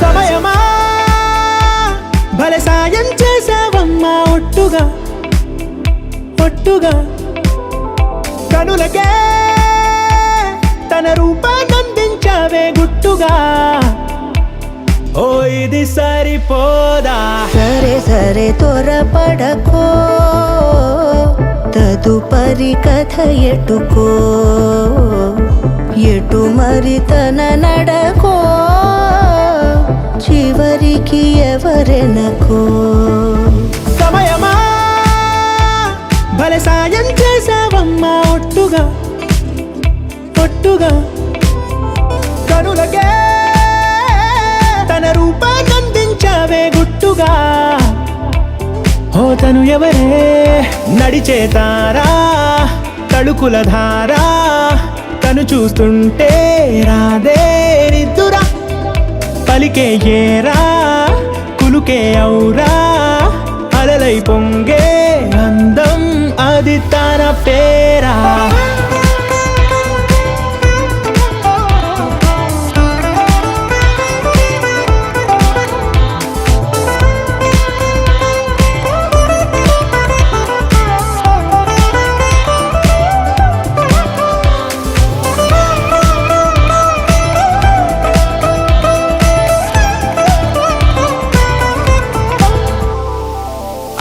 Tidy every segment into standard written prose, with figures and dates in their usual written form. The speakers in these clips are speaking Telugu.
సమయమా భలే సాయం చేసావమ్మా ఒట్టుగా ఒట్టుగా కనులకే తన రూపాన్నందించావే గుట్టుగా ఓ ఇది సరిపోదా సరే సరే త్వరపడకో తదుపరి కథ ఎటుకో ఎటు మరి తన నడకో చివరికి ఎవరెనకో సమయమా భలే సాయం చేసావమ్మా ఒట్టుగా ఒట్టుగా కనులకే తన రూపాన్నందించావే గుట్టుగా ఓ తను ఎవరే నడిచే తారా తళుకుల ధారా తను చూస్తుంటే రాదే నిద్దురా పలికే ఏరా కులుకే ఔరా అలలై పొంగే అందం అది తన పేరా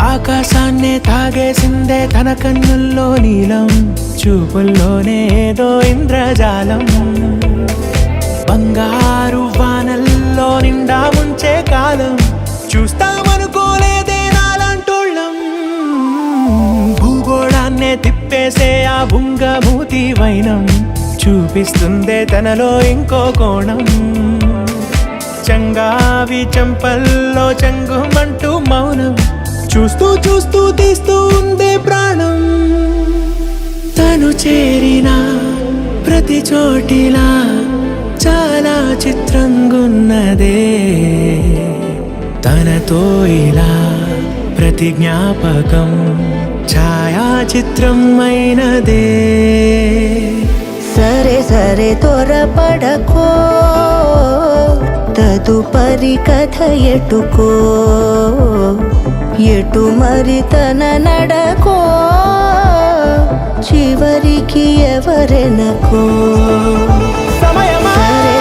ఆకాశాన్నే తాగేసిందే తన కన్నుల్లో నీలం చూపుల్లోనే ఏదో ఇంద్రజాలం బంగారు వానల్లో నిండా ముంచే కాలం చూస్తామనుకోలేదే నాలంటోళ్ళం భూగోళాన్నే తిప్పేసే ఆ బుంగమూతి వైనం చూపిస్తుందే తనలో ఇంకో కోణం చంగావి చంపల్లో చంగుమంటూ మౌనం చూస్తూ చూస్తూ తీస్తూ ఉందే ప్రాణం తను చేరిన ప్రతి చోటిలా చాలా చిత్రంగున్నదే తనతో ఇలా ప్రతి జ్ఞాపకం ఛాయాచిత్రం అయినదే సరే సరే త్వరపడకో తదుపరి కథ ఎటుకో ఎటు మరి తన నడకో చివరికి ఎవరెనకో సమయమా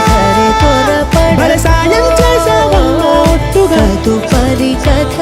సరే సరే భలే సాయం చేసావమ్మా ఒట్టుగా తదుపరి కథ